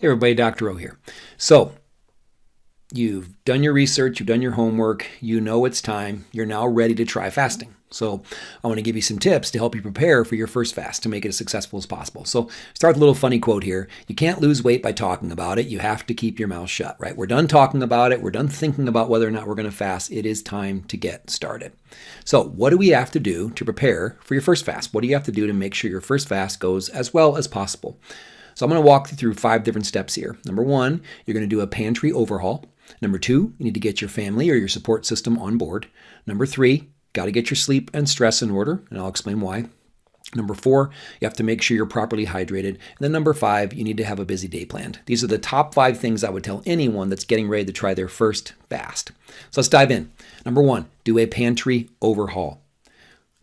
Hey everybody, Dr. O here. So, you've done your research, you've done your homework, you know it's time, you're now ready to try fasting. So, I want to give you some tips to help you prepare for your first fast to make it as successful as possible. So, start with a little funny quote here. You can't lose weight by talking about it. You have to keep your mouth shut, right? We're done talking about it. We're done thinking about whether or not we're going to fast. It is time to get started. So, what do we have to do to prepare for your first fast? What do you have to do to make sure your first fast goes as well as possible? So I'm going to walk you through 5 different steps here. Number 1, you're going to do a pantry overhaul. Number 2, you need to get your family or your support system on board. Number 3, got to get your sleep and stress in order, and I'll explain why. Number 4, you have to make sure you're properly hydrated. And then number 5, you need to have a busy day planned. These are the top 5 things I would tell anyone that's getting ready to try their first fast. So let's dive in. Number 1, do a pantry overhaul.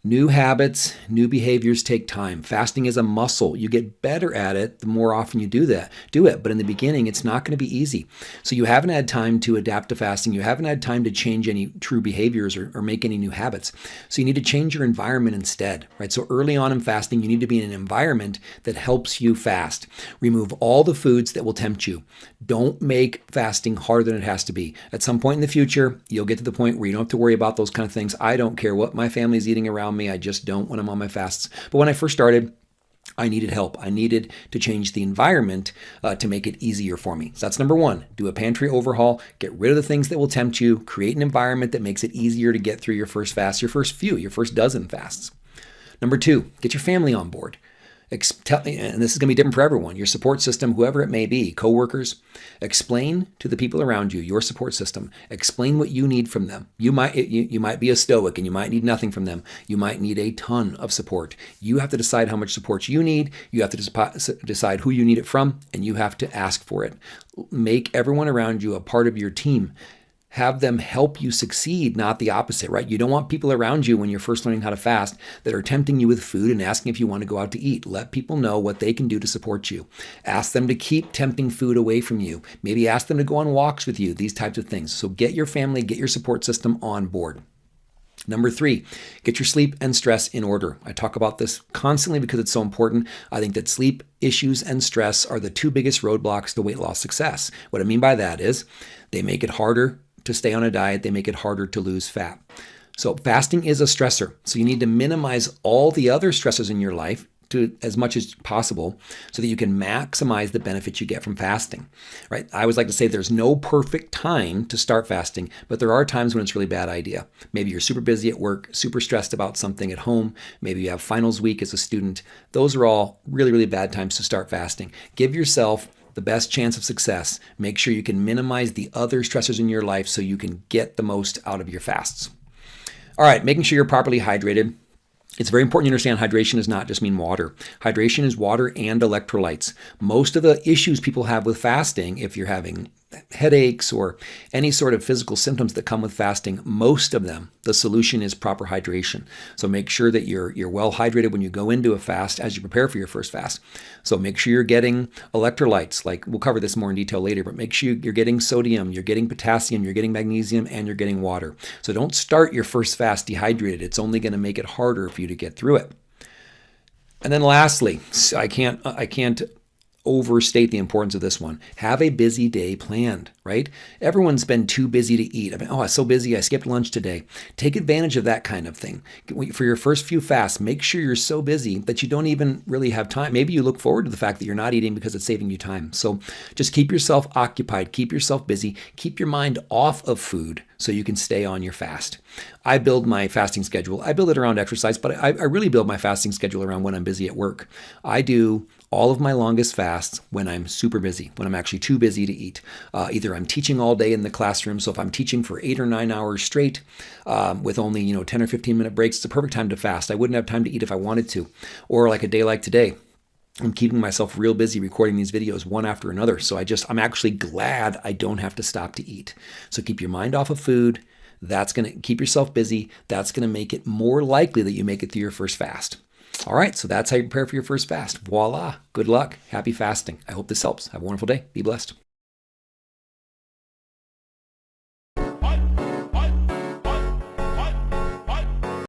New habits, new behaviors take time. Fasting is a muscle. You get better at it the more often you do it. But in the beginning, it's not going to be easy. So you haven't had time to adapt to fasting. You haven't had time to change any true behaviors or make any new habits. So you need to change your environment instead, right? So early on in fasting, you need to be in an environment that helps you fast. Remove all the foods that will tempt you. Don't make fasting harder than it has to be. At some point in the future, you'll get to the point where you don't have to worry about those kind of things. I don't care what my family's eating around me. I just don't when I'm on my fasts. But when I first started, I needed help. I needed to change the environment to make it easier for me. So that's number 1. Do a pantry overhaul. Get rid of the things that will tempt you. Create an environment that makes it easier to get through your first fast, your first dozen fasts. Number 2, get your family on board. And this is going to be different for everyone, your support system, whoever it may be, coworkers. Explain to the people around you, your support system. Explain what you need from them. You might be a stoic and you might need nothing from them. You might need a ton of support. You have to decide how much support you need. You have to decide who you need it from, and you have to ask for it. Make everyone around you a part of your team. Have them help you succeed, not the opposite, right? You don't want people around you when you're first learning how to fast that are tempting you with food and asking if you want to go out to eat. Let people know what they can do to support you. Ask them to keep tempting food away from you. Maybe ask them to go on walks with you, these types of things. So get your family, get your support system on board. Number 3, get your sleep and stress in order. I talk about this constantly because it's so important. I think that sleep issues and stress are the 2 biggest roadblocks to weight loss success. What I mean by that is they make it harder to stay on a diet. They make it harder to lose fat. So fasting is a stressor. So you need to minimize all the other stressors in your life to as much as possible so that you can maximize the benefits you get from fasting, right? I always like to say there's no perfect time to start fasting, but there are times when it's a really bad idea. Maybe you're super busy at work, super stressed about something at home. Maybe you have finals week as a student. Those are all really, really bad times to start fasting. Give yourself the best chance of success. Make sure you can minimize the other stressors in your life so you can get the most out of your fasts. All right, making sure you're properly hydrated. It's very important you understand hydration does not just mean water. Hydration is water and electrolytes. Most of the issues people have with fasting, if you're having headaches or any sort of physical symptoms that come with fasting, most of them, the solution is proper hydration. So make sure that you're well hydrated when you go into a fast as you prepare for your first fast. So make sure you're getting electrolytes, like we'll cover this more in detail later, but make sure you're getting sodium, you're getting potassium, you're getting magnesium, and you're getting water. So don't start your first fast dehydrated. It's only going to make it harder for you to get through it. And then lastly, I can't overstate the importance of this one. Have a busy day planned, right? Everyone's been too busy to eat. I was so busy, I skipped lunch today. Take advantage of that kind of thing. For your first few fasts, make sure you're so busy that you don't even really have time. Maybe you look forward to the fact that you're not eating because it's saving you time. So just keep yourself occupied, keep yourself busy, keep your mind off of food so you can stay on your fast. I build my fasting schedule. I build it around exercise, but I really build my fasting schedule around when I'm busy at work. I do all of my longest fasts when I'm super busy, when I'm actually too busy to eat. Either I'm teaching all day in the classroom, so if I'm teaching for 8 or 9 hours straight with only 10 or 15 minute breaks, it's the perfect time to fast. I wouldn't have time to eat if I wanted to. Or like a day like today, I'm keeping myself real busy recording these videos one after another. So I'm actually glad I don't have to stop to eat. So keep your mind off of food. That's going to keep yourself busy. That's going to make it more likely that you make it through your first fast. All right, so that's how you prepare for your first fast. Voila. Good luck. Happy fasting. I hope this helps. Have a wonderful day. Be blessed.